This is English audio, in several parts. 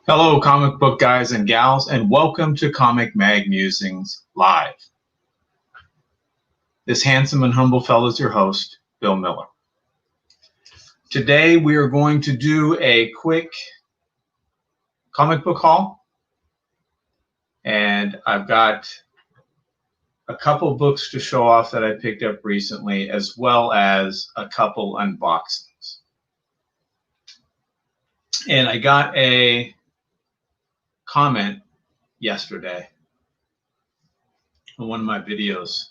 Hello, comic book guys and gals, and welcome to Comic Mag Musings Live. This handsome and humble fellow is your host, Bill Miller. Today we are going to do a quick comic book haul, and I've got a couple books to show off that I picked up recently, as well as a couple unboxings. And I got a comment yesterday on one of my videos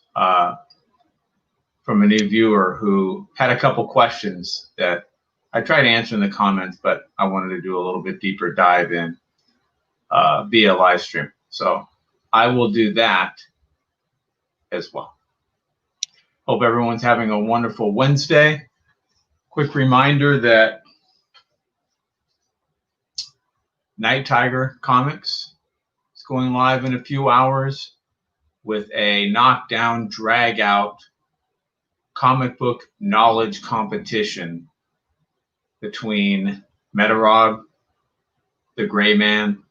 from a new viewer who had a couple questions that I tried to answer in the comments, but I wanted to do a little bit deeper dive in via live stream. So I will do that as well. Hope everyone's having a wonderful Wednesday. Quick reminder that Night Tiger Comics is going live in a few hours with a knockdown, drag out comic book knowledge competition between Metarog, the Gray Man,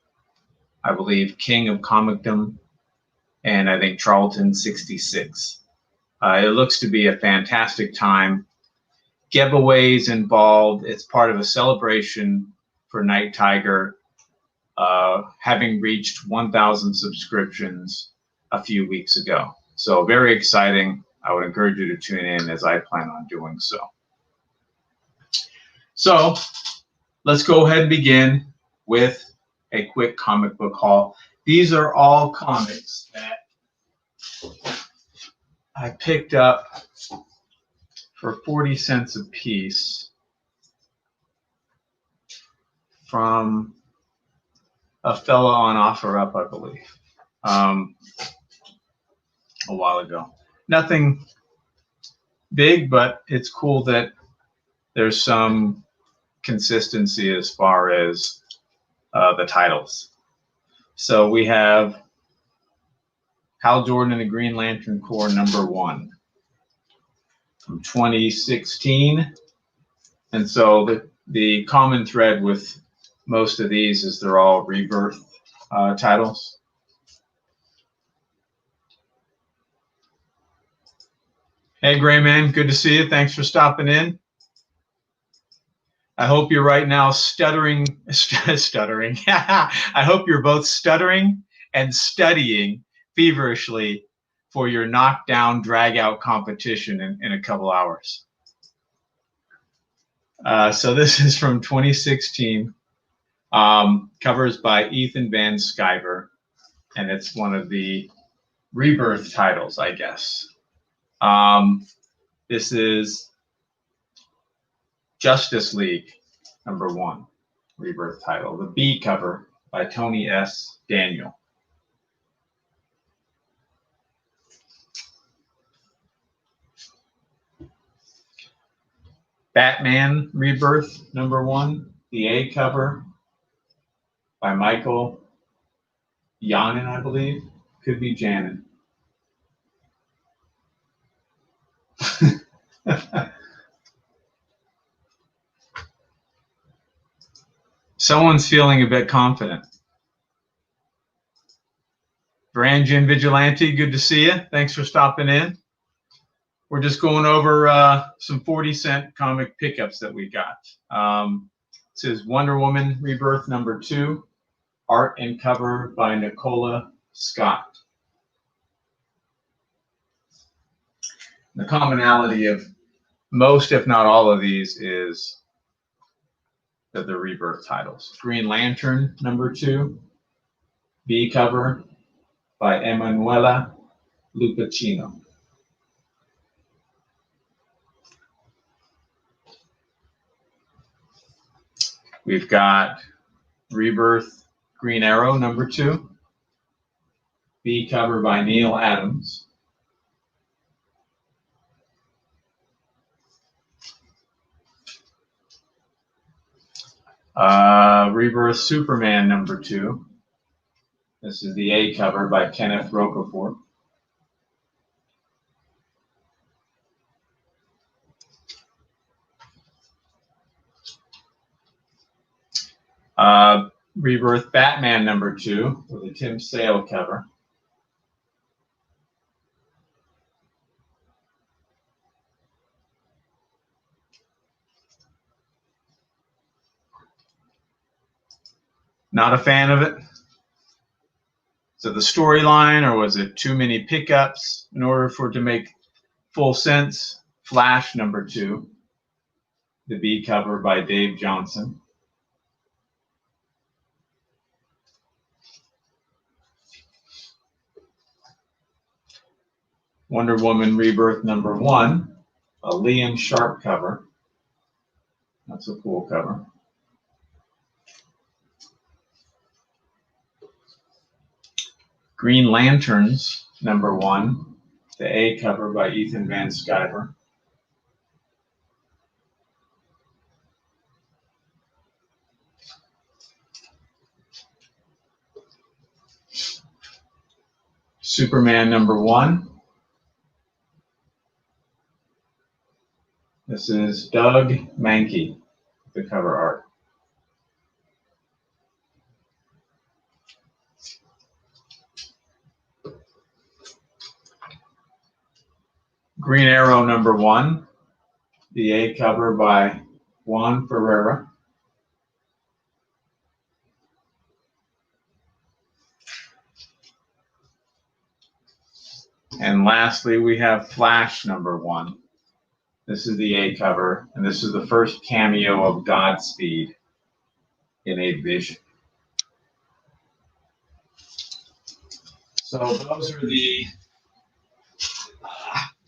I believe King of Comicdom, and I think Charlton 66. It looks to be a fantastic time. Giveaways involved. It's part of a celebration for Night Tiger, having reached 1,000 subscriptions a few weeks ago. So very exciting. I would encourage you to tune in as I plan on doing so. So let's go ahead and begin with a quick comic book haul. These are all comics that I picked up for 40 cents a piece from a fella on OfferUp, I believe, a while ago. Nothing big, but it's cool that there's some consistency as far as the titles. So we have Hal Jordan and the Green Lantern Corps #1 from 2016. And so the common thread with most of these is they're all rebirth titles. Hey, Gray Man, good to see you. Thanks for stopping in. I hope you're right now stuttering. I hope you're both stuttering and studying feverishly for your knockdown, drag out competition in a couple hours. So this is from 2016. Covers by Ethan Van Sciver, and it's one of the rebirth titles, I guess. This is Justice League #1, rebirth title. The B cover by Tony S. Daniel. Batman Rebirth #1, the A cover by Michael Yanin, I believe. Could be Janin. Someone's feeling a bit confident. Brand Jim Vigilante, good to see you. Thanks for stopping in. We're just going over some 40-cent comic pickups that we got. This is Wonder Woman Rebirth #2, art and cover by Nicola Scott. The commonality of most, if not all of these, is that they're rebirth titles. Green Lantern #2, B cover by Emanuela Lupacchino. We've got Rebirth Green Arrow #2, B cover by Neil Adams. Rebirth Superman #2. This is the A cover by Kenneth Rocafort. Rebirth Batman #2 with a Tim Sale cover. Not a fan of it. So the storyline, or was it too many pickups in order for it to make full sense? Flash #2, the B cover by Dave Johnson. Wonder Woman Rebirth #1, a Liam Sharp cover. That's a cool cover. Green Lanterns #1, the A cover by Ethan Van Sciver. Superman #1. This is Doug Mahnke, the cover art. Green Arrow #1, the A cover by Juan Ferreira. And lastly, we have Flash #1. This is the A cover, and this is the first cameo of Godspeed in a Vision. So those are the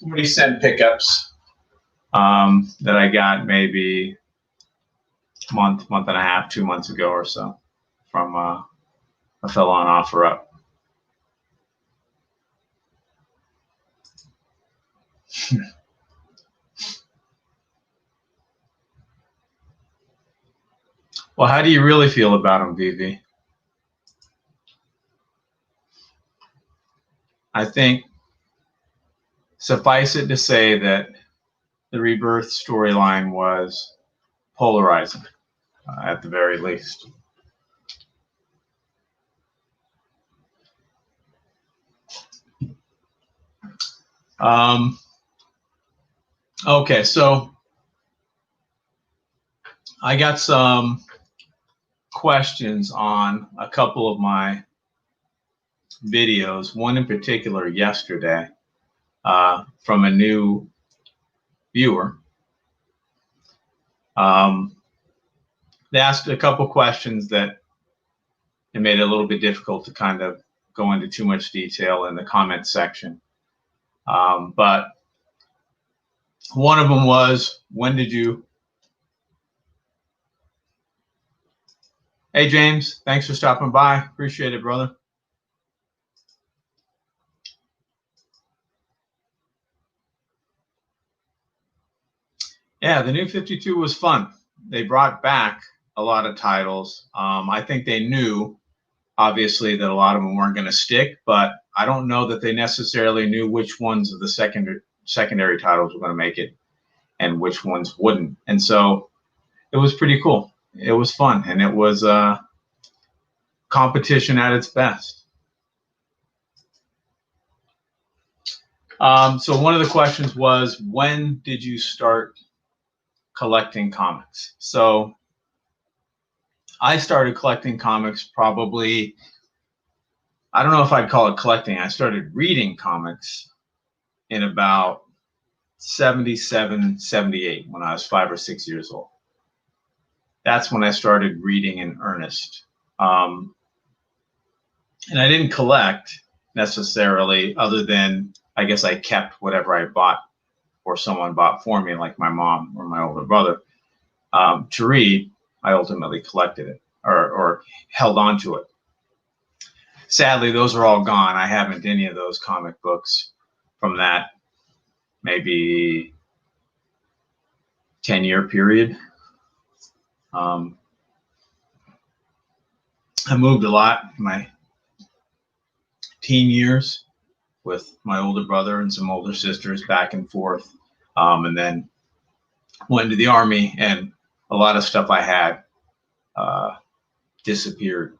40-cent pickups that I got maybe a month and a half, 2 months ago or so from a fellow on OfferUp. Well, how do you really feel about him, Vivi? I think suffice it to say that the Rebirth storyline was polarizing, at the very least. Okay, so I got some questions on a couple of my videos, one in particular yesterday from a new viewer. They asked a couple questions that it made it a little bit difficult to kind of go into too much detail in the comment section. But one of them was, when did you... Hey, James, thanks for stopping by. Appreciate it, brother. Yeah, the New 52 was fun. They brought back a lot of titles. I think they knew, obviously, that a lot of them weren't going to stick, but I don't know that they necessarily knew which ones of the secondary titles were going to make it and which ones wouldn't. And so it was pretty cool. It was fun, and it was competition at its best. So one of the questions was, when did you start collecting comics? So I started collecting comics probably, I don't know if I'd call it collecting. I started reading comics in about 77, 78, when I was 5 or 6 years old. That's when I started reading in earnest. And I didn't collect necessarily, other than I guess I kept whatever I bought or someone bought for me, like my mom or my older brother. To read, I ultimately collected it or held on to it. Sadly, those are all gone. I haven't any of those comic books from that maybe 10-year period. I moved a lot in my teen years with my older brother and some older sisters, back and forth, and then went into the Army, and a lot of stuff I had disappeared.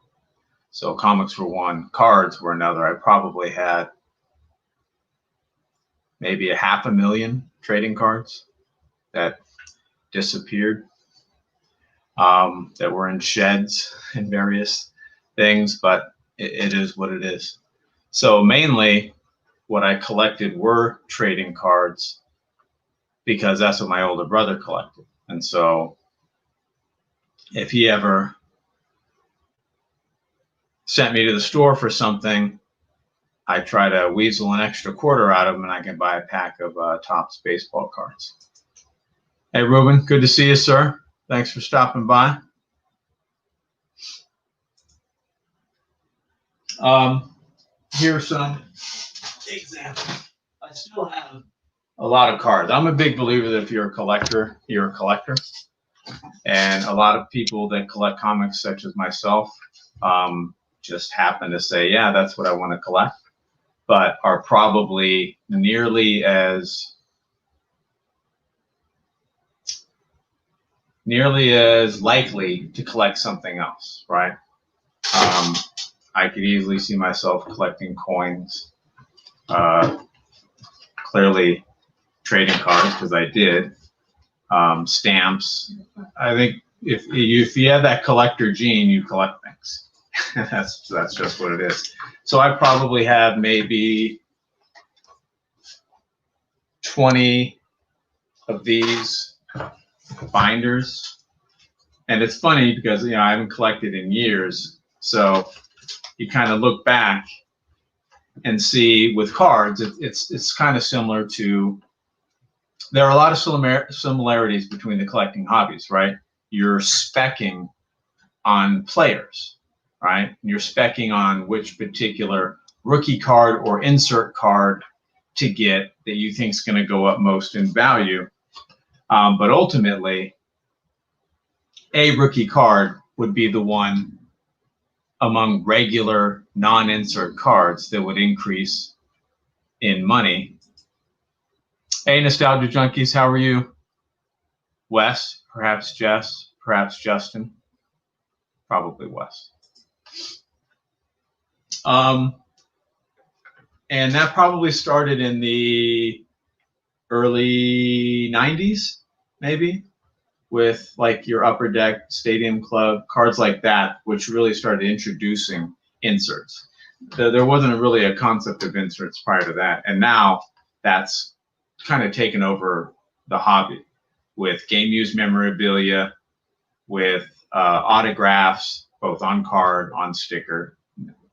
So comics were one, cards were another. I probably had maybe 500,000 trading cards that disappeared, that were in sheds and various things, but it is what it is. So mainly what I collected were trading cards because that's what my older brother collected. And so if he ever sent me to the store for something, I try to weasel an extra quarter out of him and I can buy a pack of Topps baseball cards. Hey, Ruben, good to see you, sir. Thanks for stopping by. Here's some examples. I still have a lot of cards. I'm a big believer that if you're a collector, you're a collector. And a lot of people that collect comics, such as myself, just happen to say, yeah, that's what I want to collect, but are probably nearly as likely to collect something else, right? I could easily see myself collecting coins, clearly trading cards, because I did, stamps. I think if you have that collector gene, you collect things. that's just what it is. So I probably have maybe 20 of these binders. And it's funny because, I haven't collected in years. So you kind of look back and see with cards, it's kind of similar to, there are a lot of similarities between the collecting hobbies, right? You're speccing on players, right? You're speccing on which particular rookie card or insert card to get that you think is going to go up most in value. But ultimately, a rookie card would be the one among regular non-insert cards that would increase in money. Hey, Nostalgia Junkies, how are you? Wes, perhaps Jess, perhaps Justin, probably Wes. And that probably started in the early 90s, maybe, with like your Upper Deck, Stadium Club, cards like that, which really started introducing inserts. There wasn't really a concept of inserts prior to that. And now that's kind of taken over the hobby with game used memorabilia, with autographs, both on card, on sticker.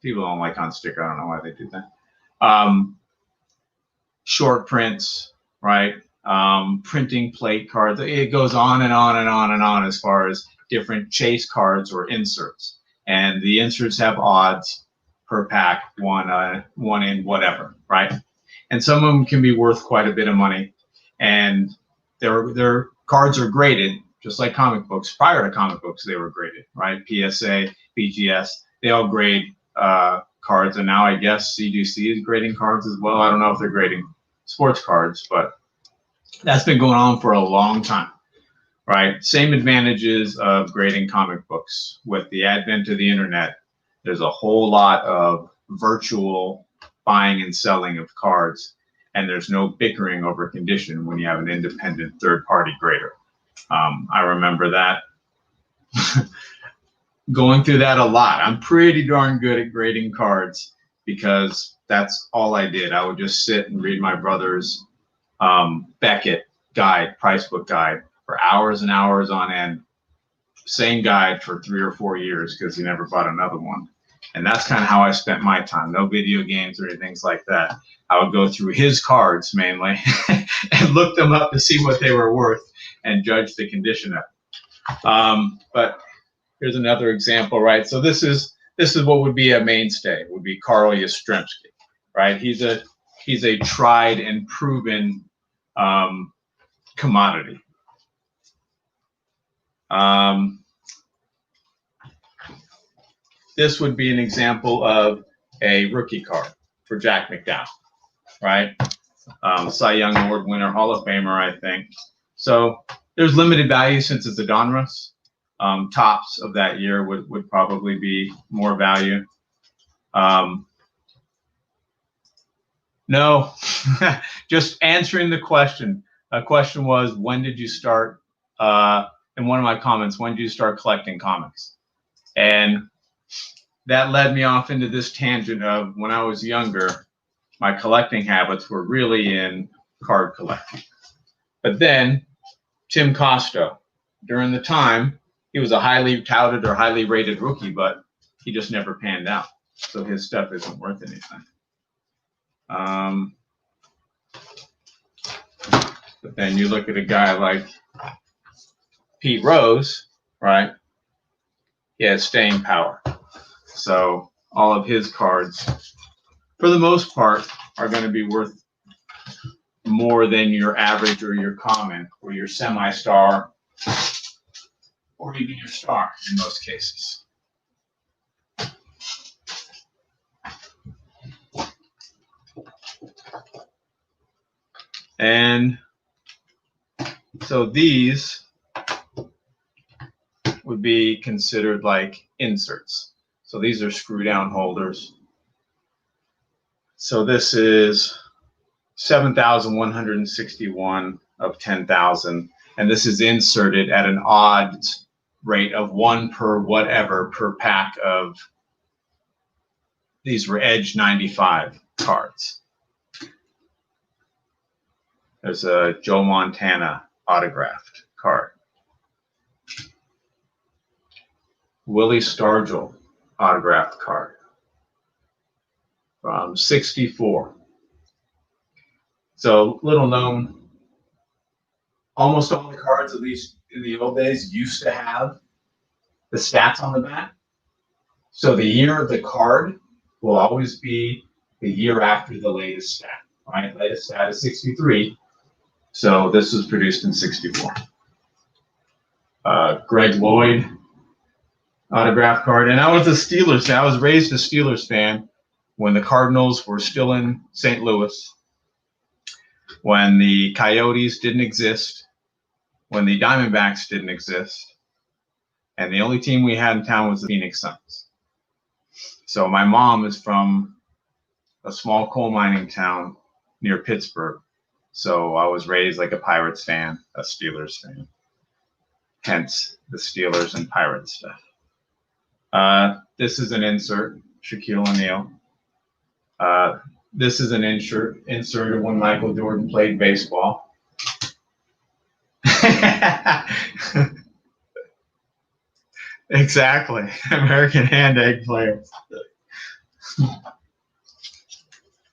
People don't like on sticker. I don't know why they do that. Short prints, right? Printing plate cards. It goes on and on and on and on as far as different chase cards or inserts. And the inserts have odds per pack, one in whatever, right? And some of them can be worth quite a bit of money. And their cards are graded, just like comic books. Prior to comic books, they were graded, right? PSA, BGS, they all grade cards. And now I guess CGC is grading cards as well. I don't know if they're grading sports cards, but that's been going on for a long time, right? Same advantages of grading comic books. With the advent of the internet, there's a whole lot of virtual buying and selling of cards, and there's no bickering over condition when you have an independent third-party grader. I remember that. Going through that a lot. I'm pretty darn good at grading cards because that's all I did. I would just sit and read my brother's Beckett guide, price book guide, for hours and hours on end. Same guide for 3 or 4 years because he never bought another one. And that's kind of how I spent my time. No video games or anything like that. I would go through his cards mainly and look them up to see what they were worth and judge the condition of it. But here's another example, right? So this is what would be a mainstay. Would be Carl Yastrzemski, right? He's a tried and proven commodity. This would be an example of a rookie card for Jack McDowell, right? Cy Young Award winner, Hall of Famer, I think. So there's limited value since it's a Donruss, Tops of that year would probably be more value. No, just answering the question. A question was, when did you start, in one of my comments, when did you start collecting comics? And that led me off into this tangent of when I was younger, my collecting habits were really in card collecting. But then Tim Costo, during the time, he was a highly touted or highly rated rookie, but he just never panned out. So his stuff isn't worth anything. But then you look at a guy like Pete Rose, right? He has staying power. So all of his cards, for the most part, are going to be worth more than your average or your common or your semi-star or even your star in most cases. And so these would be considered like inserts. So these are screw down holders. So this is 7,161 of 10,000. And this is inserted at an odd rate of 1 per whatever per pack of, these were Edge 95 cards. There's a Joe Montana autographed card. Willie Stargell autographed card from 64. So little known, almost all the cards, at least in the old days, used to have the stats on the back. So the year of the card will always be the year after the latest stat. Right? Latest stat is 63. So this was produced in 64. Greg Lloyd autograph card. And I was a Steelers fan. I was raised a Steelers fan when the Cardinals were still in St. Louis, when the Coyotes didn't exist, when the Diamondbacks didn't exist, and the only team we had in town was the Phoenix Suns. So my mom is from a small coal mining town near Pittsburgh. So I was raised like a Pirates fan, a Steelers fan. Hence the Steelers and Pirates stuff. This is an insert, Shaquille O'Neal. This is an insert of when Michael Jordan played baseball. Exactly, American hand egg player.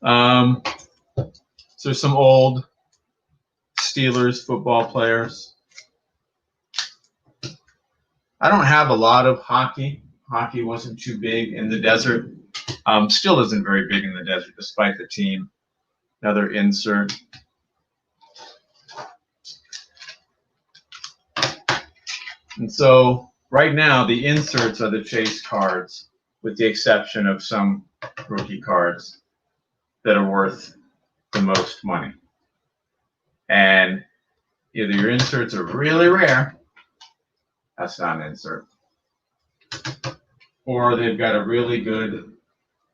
So there's some old Steelers football players. I don't have a lot of hockey. Hockey wasn't too big in the desert. Still isn't very big in the desert, despite the team. Another insert. And so right now, the inserts are the chase cards, with the exception of some rookie cards that are worth the most money. And either your inserts are really rare, that's not an insert, or they've got a really good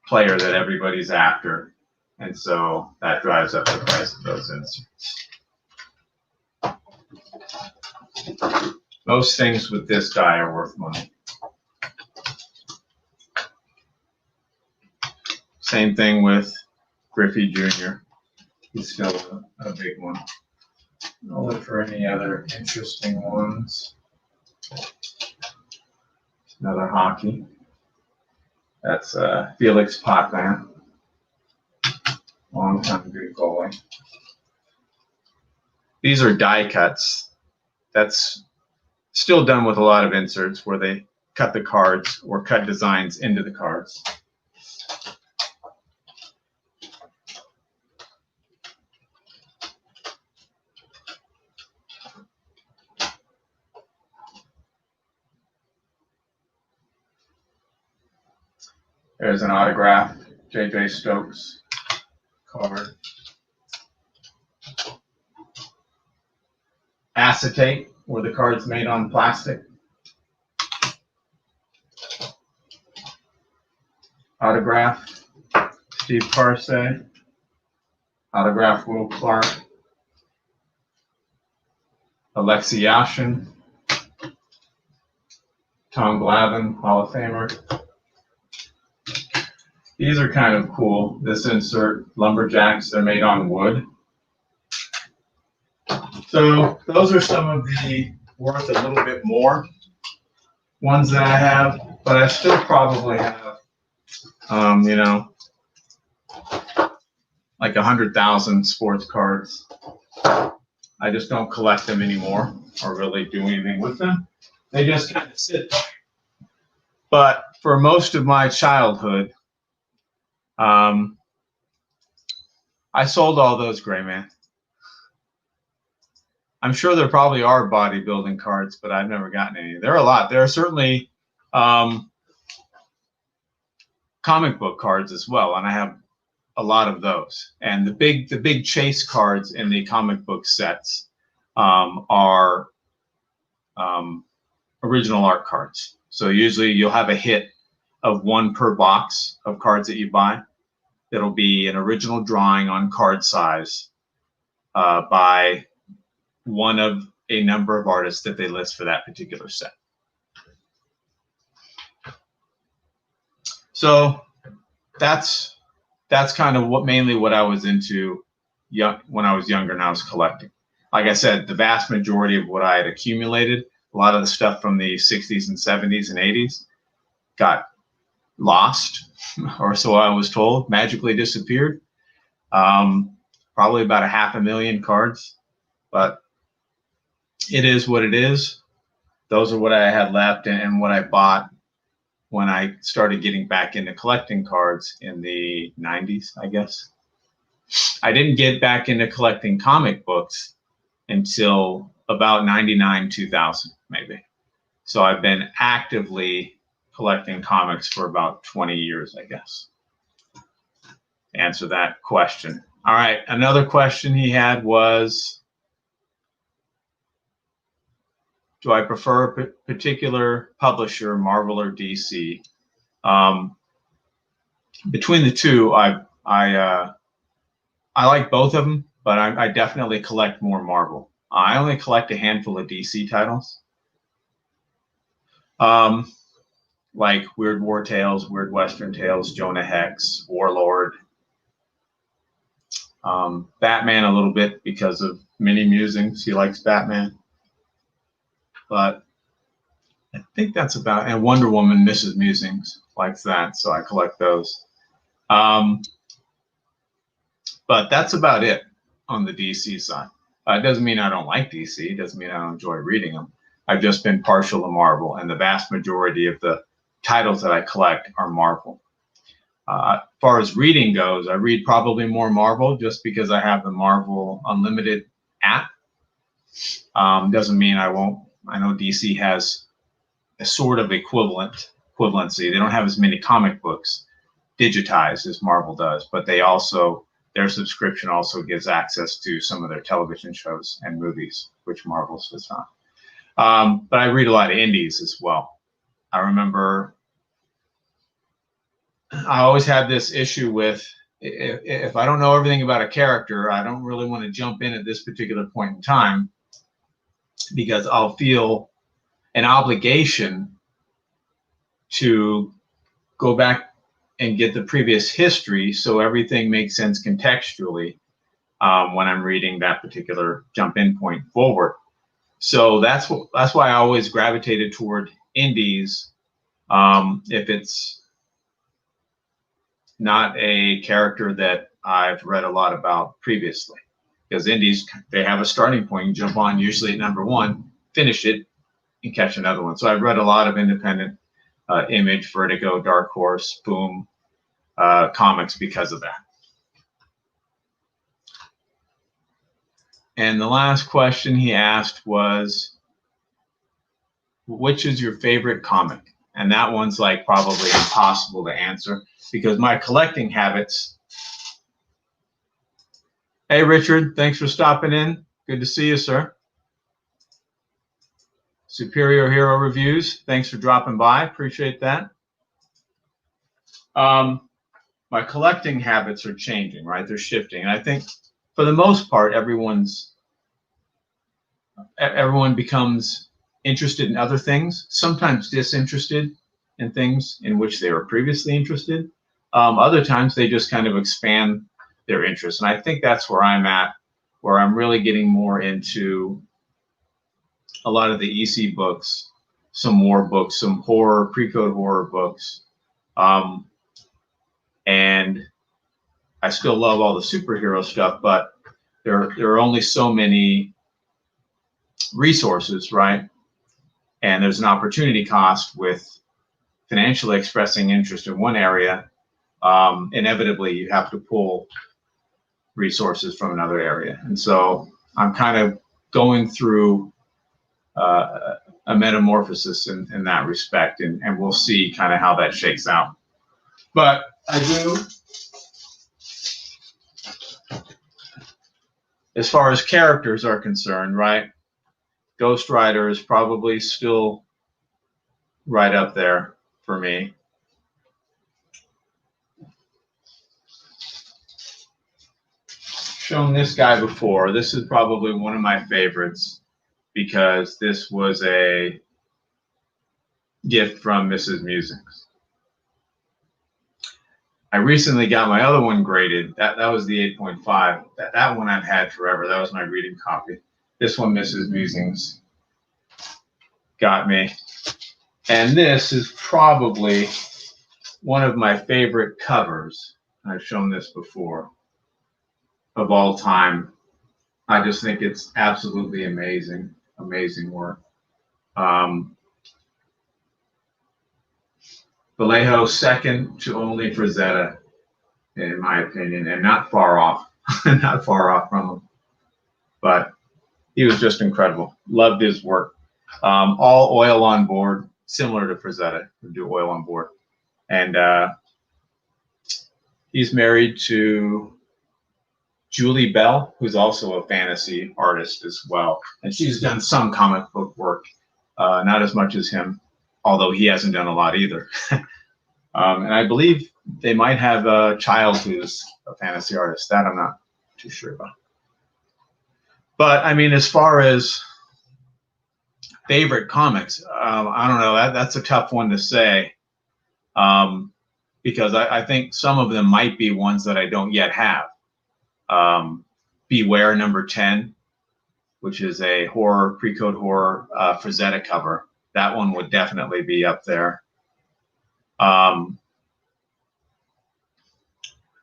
player that everybody's after, and so that drives up the price of those inserts. Most things with this guy are worth money. Same thing with Griffey Jr. He's still a big one. I'll look for any other interesting ones. Another hockey. That's Felix Potvin. Long time good goalie. These are die cuts. That's still done with a lot of inserts where they cut the cards or cut designs into the cards. There's an autograph, J.J. Stokes card. Acetate, where the card's made on plastic. autograph Steve Parsay, autograph Will Clark, Alexei Yashin, Tom Glavine, Hall of Famer. These are kind of cool. This insert, lumberjacks, they're made on wood. So those are some of the worth a little bit more ones that I have, but I still probably have, you know, like 100,000 sports cards. I just don't collect them anymore or really do anything with them. They just kind of sit there. But for most of my childhood, I sold all those, Gray Man. I'm sure there probably are bodybuilding cards, but I've never gotten any. There are a lot. There are certainly comic book cards as well, and I have a lot of those. And the big chase cards in the comic book sets are original art cards. So usually you'll have a hit of one per box of cards that you buy. That'll be an original drawing on card size by one of a number of artists that they list for that particular set. So that's kind of mainly what I was into when I was younger and I was collecting. Like I said, the vast majority of what I had accumulated, a lot of the stuff from the 60s and 70s and 80s, got lost, or so I was told, magically disappeared. Probably about 500,000 cards, but it is what it is. Those are what I had left and what I bought when I started getting back into collecting cards in the 90s, I guess. I didn't get back into collecting comic books until about 99, 2000, maybe. So I've been actively collecting comics for about 20 years, I guess. Answer that question. All right, another question he had was, do I prefer a particular publisher, Marvel or DC? Between the two, I like both of them, but I definitely collect more Marvel. I only collect a handful of DC titles, like Weird War Tales, Weird Western Tales, Jonah Hex, Warlord, Batman a little bit because of Mini Musings. He likes Batman. But I think that's about, and Wonder Woman, Mrs. Musings, likes that, so I collect those. But that's about it on the DC side. It doesn't mean I don't like DC. It doesn't mean I don't enjoy reading them. I've just been partial to Marvel, and the vast majority of the titles that I collect are Marvel. As far as reading goes, I read probably more Marvel just because I have the Marvel Unlimited app. Doesn't mean I won't. I know DC has a sort of equivalency. They don't have as many comic books digitized as Marvel does, but they also, their subscription also gives access to some of their television shows and movies, which Marvel does not. But I read a lot of indies as well. I remember I always had this issue with, if I don't know everything about a character, I don't really want to jump in at this particular point in time, because I'll feel an obligation to go back and get the previous history so everything makes sense contextually when I'm reading that particular jump in point forward. So that's why I always gravitated toward indies if it's not a character that I've read a lot about previously. Because indies, they have a starting point. You jump on usually at number one, finish it, and catch another one. So I've read a lot of independent Image, Vertigo, Dark Horse, Boom comics because of that. And the last question he asked was, which is your favorite comic? And that one's like probably impossible to answer because my collecting habits. Hey, Richard, thanks for stopping in. Good to see you, sir. Superior Hero Reviews, thanks for dropping by. Appreciate that. My collecting habits are changing, right? They're shifting. And I think for the most part, everyone becomes interested in other things, sometimes disinterested in things in which they were previously interested. Other times they just kind of expand their interests. And I think that's where I'm at, where I'm really getting more into a lot of the EC books, some war books, some horror, pre-code horror books. And I still love all the superhero stuff, but there are only so many resources, right? And there's an opportunity cost with financially expressing interest in one area. Inevitably, you have to pull resources from another area. And so I'm kind of going through a metamorphosis in that respect, and we'll see kind of how that shakes out. But I do, as far as characters are concerned, right? Ghost Rider is probably still right up there for me. Shown this guy before. This is probably one of my favorites because this was a gift from Mrs. Musings. I recently got my other one graded. That was the 8.5. That one I've had forever. That was my reading copy. This one Mrs. Musings got me. And this is probably one of my favorite covers. I've shown this before, of all time. I just think it's absolutely amazing, amazing work. Vallejo second to only Frazetta, in my opinion, and not far off, not far off from him. But he was just incredible. Loved his work. All oil on board, similar to Frazetta, who do oil on board. And he's married to Julie Bell, who's also a fantasy artist as well. And she's done some comic book work, not as much as him, although he hasn't done a lot either. And I believe they might have a child who's a fantasy artist. That I'm not too sure about. But I mean, as far as favorite comics, I don't know. That's a tough one to say, because I think some of them might be ones that I don't yet have. Beware number 10, which is a horror, pre-code horror Frazetta cover. That one would definitely be up there.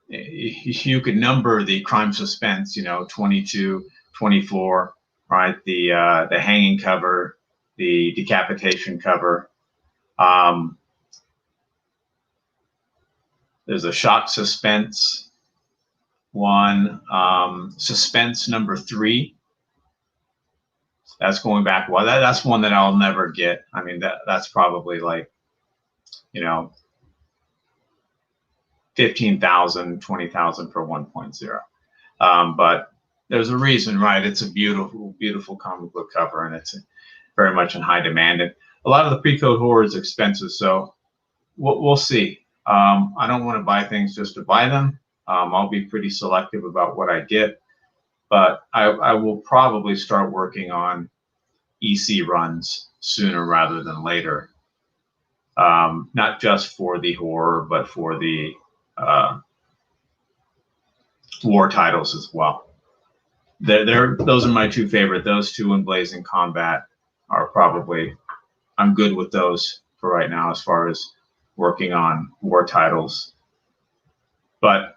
You could number the crime suspense, 22, 24, right? The hanging cover, the decapitation cover. There's a shock suspense one, suspense number 3. That's going back. Well, that's one that I'll never get. I mean, that's probably like, 15,000, 20,000 for 1.0. But there's a reason, right? It's a beautiful, beautiful comic book cover, and it's very much in high demand. And a lot of the pre-code horror is expensive, so we'll see. I don't want to buy things just to buy them. I'll be pretty selective about what I get, but I will probably start working on EC runs sooner rather than later. Not just for the horror, but for the war titles as well. Those are my two favorite. Those two and Blazing Combat are probably, I'm good with those for right now as far as working on war titles. But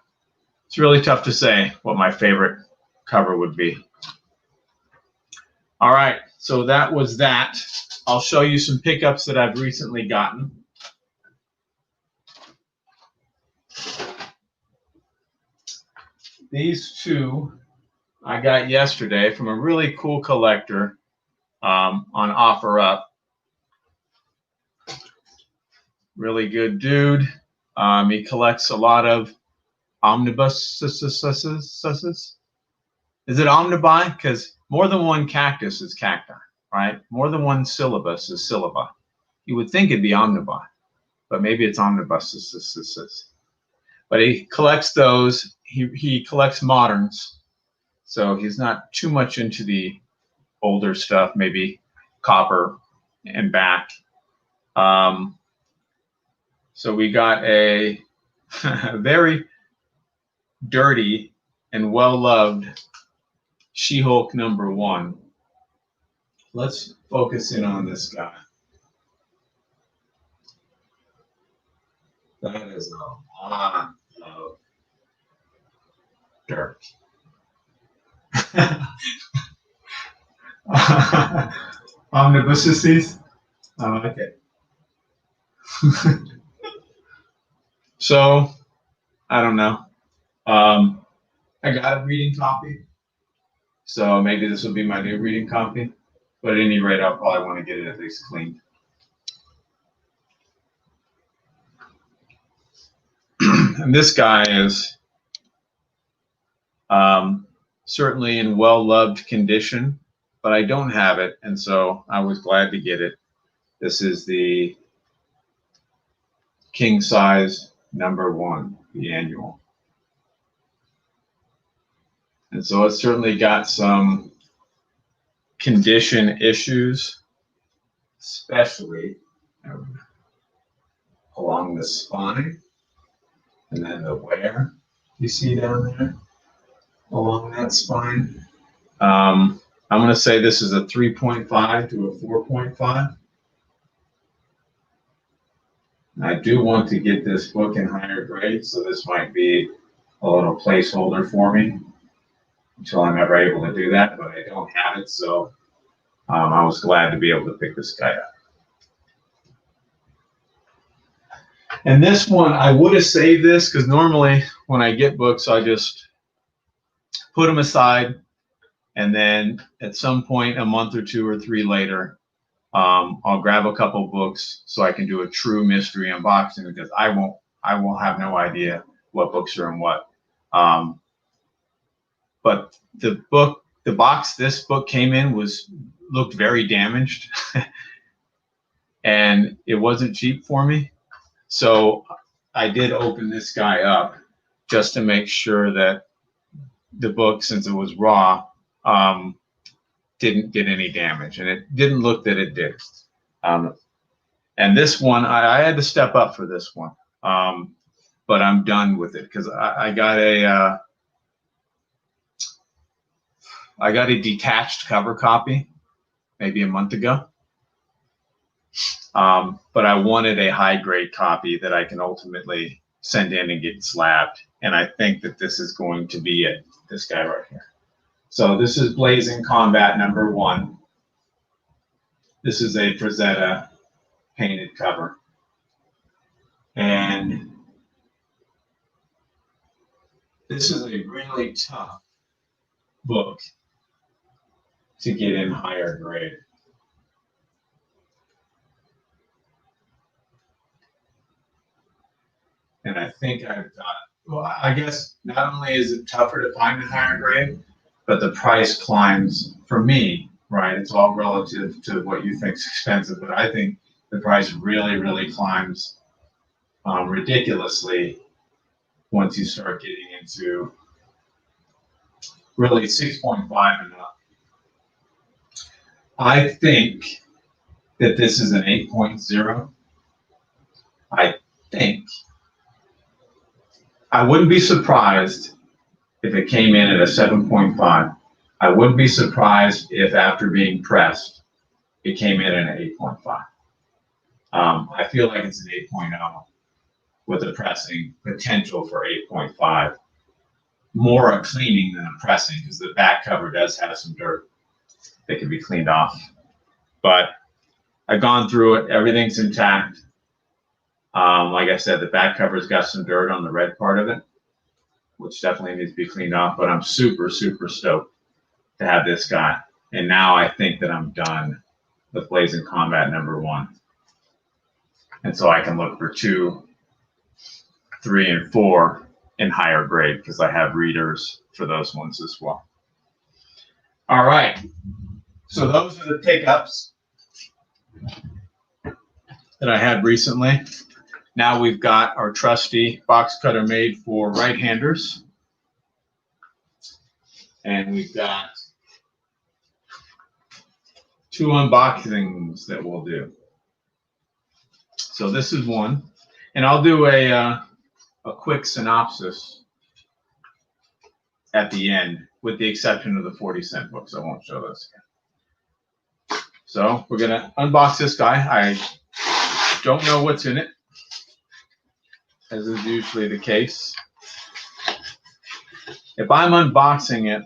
it's really tough to say what my favorite cover would be. All right, so that was that. I'll show you some pickups that I've recently gotten. These two I got yesterday from a really cool collector on OfferUp. Really good dude. He collects a lot of omnibuses. Is it omnibi? Because more than one cactus is cacti, right? More than one syllabus is syllabi. You would think it'd be omnibi. but maybe it's omnibus. But he collects those. He collects moderns, so he's not too much into the older stuff, maybe copper and back. So we got a very dirty and well-loved She-Hulk #1. Let's focus in on this guy. That is a lot of dirt. Omnibuses. I like it. So, I don't know. I got a reading copy. So maybe this will be my new reading copy. But at any rate, I'll probably want to get it at least cleaned. And this guy is certainly in well-loved condition, but I don't have it, and so I was glad to get it. This is the king size #1, the annual. And so it's certainly got some condition issues, especially along the spine, and then the wear you see down there along that spine. I'm going to say this is a 3.5 to a 4.5. I do want to get this book in higher grade, so this might be a little placeholder for me until I'm ever able to do that, but I don't have it, so I was glad to be able to pick this guy up. And this one, I would have saved this because normally when I get books, I just put them aside, and then at some point, a month or 2 or 3 later, I'll grab a couple books so I can do a true mystery unboxing, because I will have no idea what books are in what. But the box this book came in looked very damaged, and it wasn't cheap for me. So I did open this guy up just to make sure that the book, since it was raw, didn't get any damage, and it didn't look that it did. And this one, I had to step up for this one, but I'm done with it because I got a detached cover copy maybe a month ago, but I wanted a high grade copy that I can ultimately send in and get slabbed, and I think that this is going to be it. This guy right here. So this is Blazing Combat #1. This is a Frazetta painted cover. And this is a really tough book to get in higher grade. And I think I've got, well, I guess not only is it tougher to find in higher grade, but the price climbs for me, right? It's all relative to what you think is expensive, but I think the price really, really climbs ridiculously once you start getting into really 6.5 and up. I think that this is an 8.0. I think. I wouldn't be surprised if it came in at a 7.5. I wouldn't be surprised if after being pressed, it came in at an 8.5. I feel like it's an 8.0 with a pressing potential for 8.5. More a cleaning than a pressing, because the back cover does have some dirt that can be cleaned off. But I've gone through it. Everything's intact. Like I said, the back cover's got some dirt on the red part of it, which definitely needs to be cleaned off. But I'm super, super stoked to have this guy. And now I think that I'm done with Blazing Combat #1. And so I can look for 2, 3, and 4 in higher grade, because I have readers for those ones as well. All right. So those are the pickups that I had recently. Now we've got our trusty box cutter made for right-handers. And we've got 2 unboxings that we'll do. So this is one. And I'll do a quick synopsis at the end, with the exception of the 40-cent books. I won't show those again. So we're going to unbox this guy. I don't know what's in it, as is usually the case. If I'm unboxing it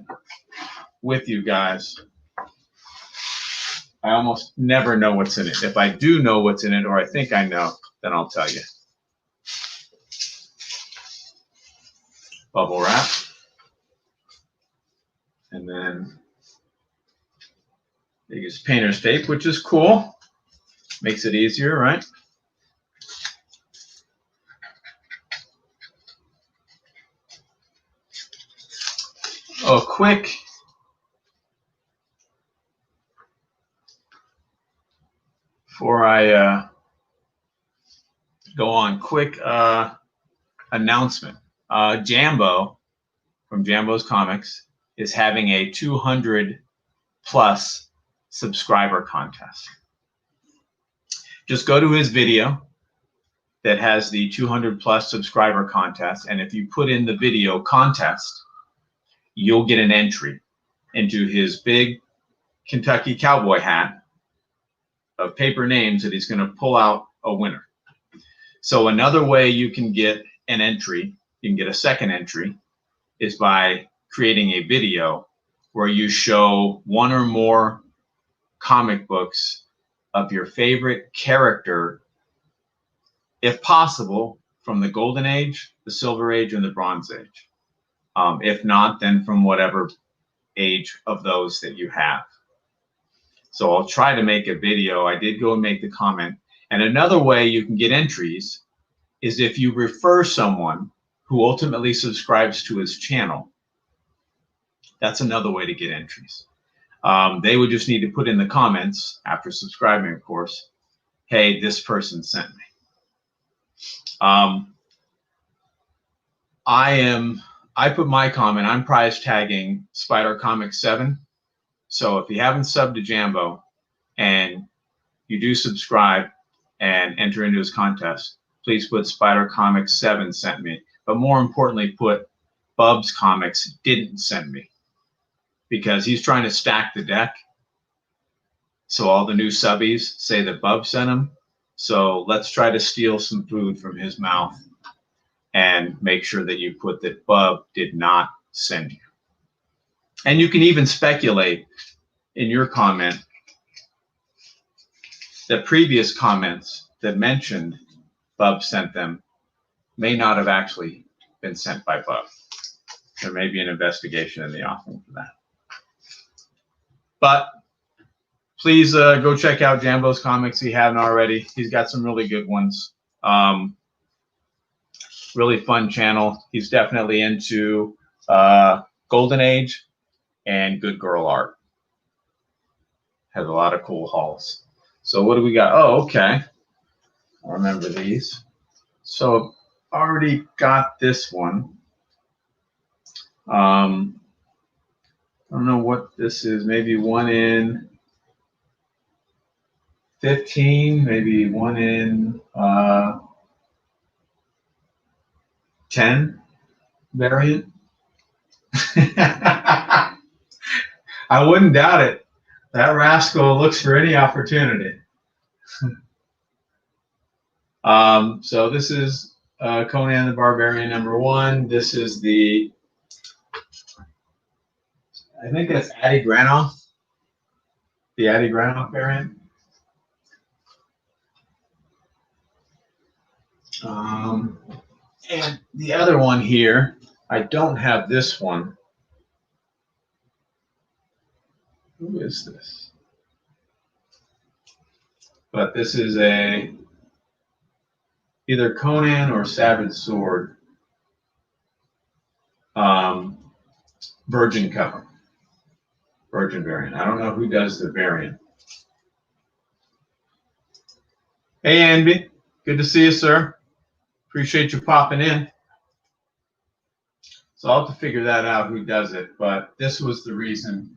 with you guys, I almost never know what's in it. If I do know what's in it, or I think I know, then I'll tell you. Bubble wrap. And then they use painter's tape, which is cool. Makes it easier, right? Oh, quick. Before I go on, quick announcement. Jambo from Jambo's Comics is having a 200 plus subscriber contest. Just go to his video that has the 200 plus subscriber contest, and if you put in the video contest, you'll get an entry into his big Kentucky cowboy hat of paper names that he's going to pull out a winner. So another way you can get an entry, you can get a second entry, is by creating a video where you show 1 or more comic books of your favorite character, if possible, from the Golden Age, the Silver Age, and the Bronze Age. If not, then from whatever age of those that you have. So I'll try to make a video. I did go and make the comment. And another way you can get entries is if you refer someone who ultimately subscribes to his channel. That's another way to get entries. They would just need to put in the comments, after subscribing, of course, hey, this person sent me. I put my comment, I'm prize tagging Spider Comics 7. So if you haven't subbed to Jambo and you do subscribe and enter into his contest, please put Spider Comics 7 sent me. But more importantly, put Bub's Comics didn't send me, because he's trying to stack the deck. So all the new subbies say that Bub sent him. So let's try to steal some food from his mouth and make sure that you put that Bub did not send you. And you can even speculate in your comment that previous comments that mentioned Bub sent them may not have actually been sent by Bub. There may be an investigation in the offing for that. But please go check out Jambo's Comics if you haven't already. He's got some really good ones. Really fun channel. He's definitely into Golden Age and good girl art. Has a lot of cool hauls. So what do we got? Oh, okay. I remember these. So already got this one. I don't know what this is. Maybe 1 in 15. Maybe 1 in 10 variant. I wouldn't doubt it. That rascal looks for any opportunity. So this is Conan the Barbarian #1. This is the, I think that's Addy Granoff, the Addy Granoff variant. And the other one here, I don't have this one. Who is this? But this is a either Conan or Savage Sword Virgin cover. Virgin variant. I don't know who does the variant. Hey, Andy. Good to see you, sir. Appreciate you popping in. So I'll have to figure that out, who does it. But this was the reason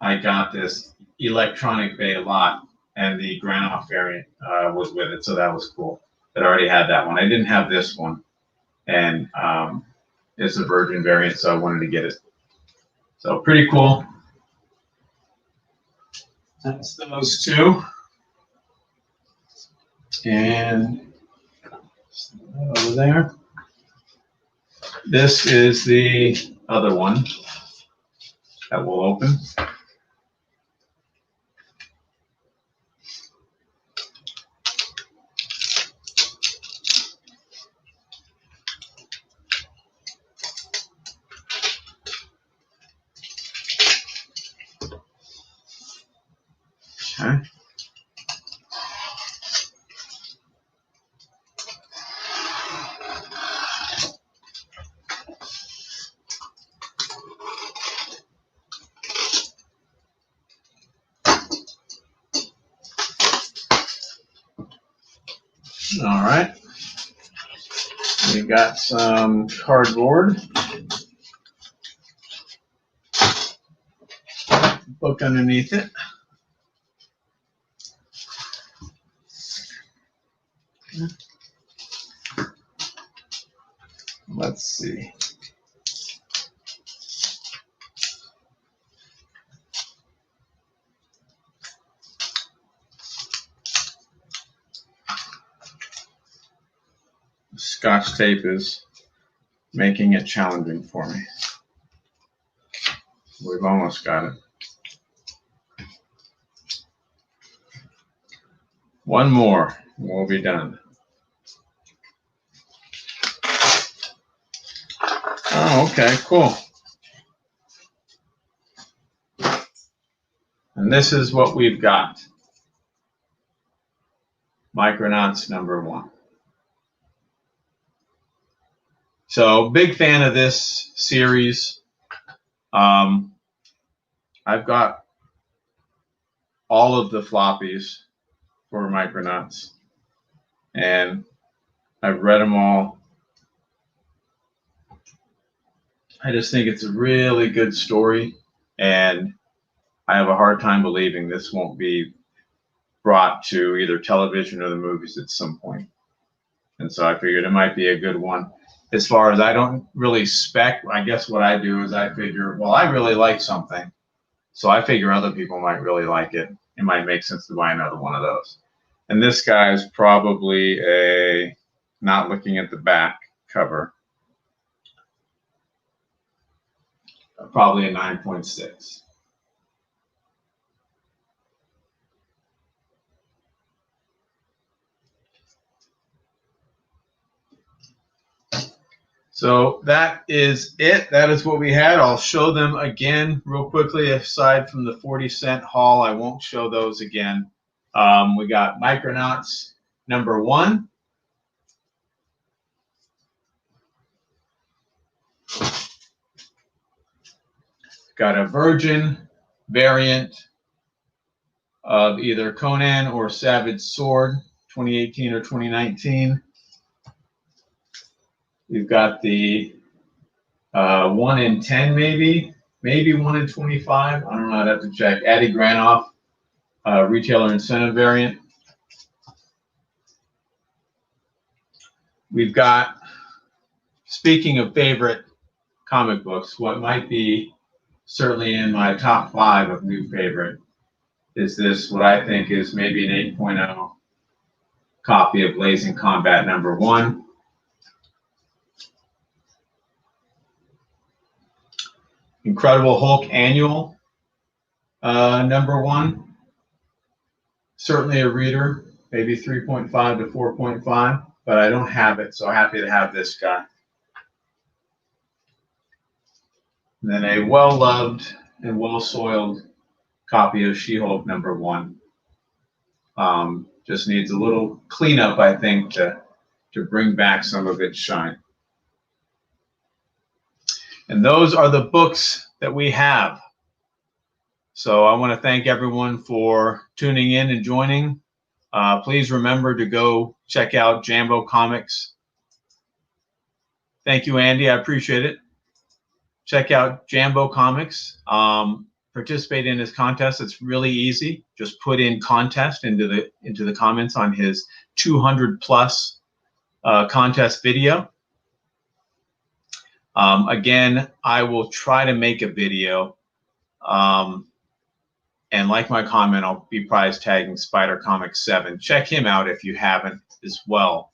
I got this electronic beta lot, and the Granoff variant was with it, so that was cool. It already had that one. I didn't have this one, and it's a Virgin variant, so I wanted to get it. So pretty cool. That's those two. And over there. This is the other one that will open. Okay. All right. We got some cardboard. Book underneath it. Let's see. Scotch tape is making it challenging for me. We've almost got it. One more, and we'll be done. Oh, okay, cool. And this is what we've got. Micronauts #1. So big fan of this series. I've got all of the floppies for Micronauts, and I've read them all. I just think it's a really good story, and I have a hard time believing this won't be brought to either television or the movies at some point. And so I figured it might be a good one. As far as I don't really spec, I guess what I do is I figure, well, I really like something, so I figure other people might really like it. It might make sense to buy another one of those. And this guy is probably a, not looking at the back cover, probably a 9.6. So that is it. That is what we had. I'll show them again real quickly. Aside from the 40-cent haul, I won't show those again. We got Micronauts #1. Got a Virgin variant of either Conan or Savage Sword, 2018 or 2019. We've got the 1 in 10, maybe 1 in 25. I don't know. I'd have to check. Addy Granoff, retailer incentive variant. We've got, speaking of favorite comic books, what might be certainly in my top 5 of new favorite is this, what I think is maybe an 8.0 copy of Blazing Combat #1. Incredible Hulk Annual #1. Certainly a reader, maybe 3.5 to 4.5, but I don't have it, so happy to have this guy. And then a well-loved and well-soiled copy of She-Hulk #1. Just needs a little cleanup, I think, to bring back some of its shine. And those are the books that we have. So I want to thank everyone for tuning in and joining. Please remember to go check out Jambo Comics Thank you, Andy. I appreciate it. Check out Jambo Comics. Participate in his contest. It's really easy. Just put in contest into the comments on his 200+ contest video. Again, I will try to make a video. And like my comment, I'll be prize tagging Spider Comics 7. Check him out if you haven't as well.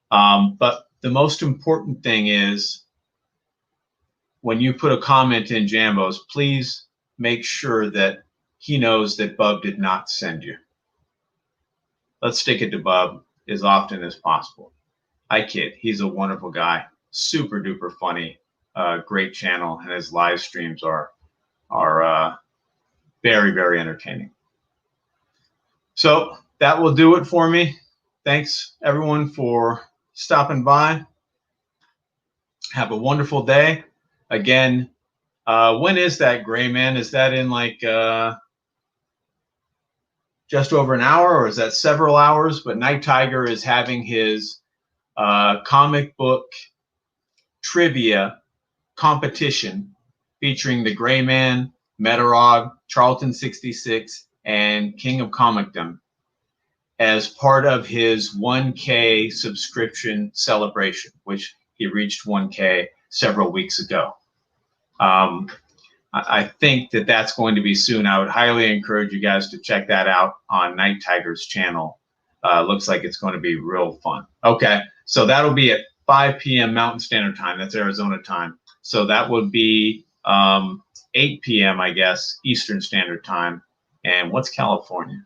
But the most important thing is when you put a comment in Jambo's, please make sure that he knows that Bub did not send you. Let's stick it to Bub as often as possible. I kid. He's a wonderful guy. Super duper funny. Great channel, and his live streams are very, very entertaining. So that will do it for me. Thanks everyone for stopping by. Have a wonderful day. Again, when is that, Gray Man? Is that in like just over an hour, or is that several hours? But Night Tiger is having his comic book trivia competition featuring the Gray Man, Metarog, Charlton 66, and King of Comicdom as part of his 1K subscription celebration, which he reached 1K several weeks ago. I think that that's going to be soon. I would highly encourage you guys to check that out on Night Tiger's channel. Looks like it's going to be real fun. Okay, so that'll be at 5 p.m. Mountain Standard Time. That's Arizona time. So that would be 8 p.m., I guess, Eastern Standard Time. And what's California?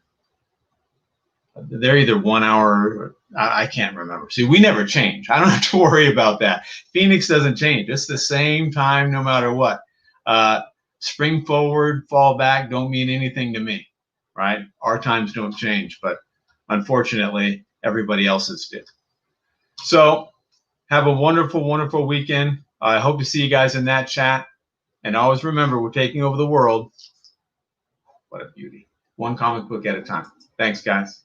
They're either 1 hour, I can't remember. See, we never change. I don't have to worry about that. Phoenix doesn't change. It's the same time no matter what. Spring forward, fall back don't mean anything to me, right? Our times don't change, but unfortunately, everybody else's did. So have a wonderful, wonderful weekend. I hope to see you guys in that chat. And always remember, we're taking over the world. What a beauty. One comic book at a time. Thanks, guys.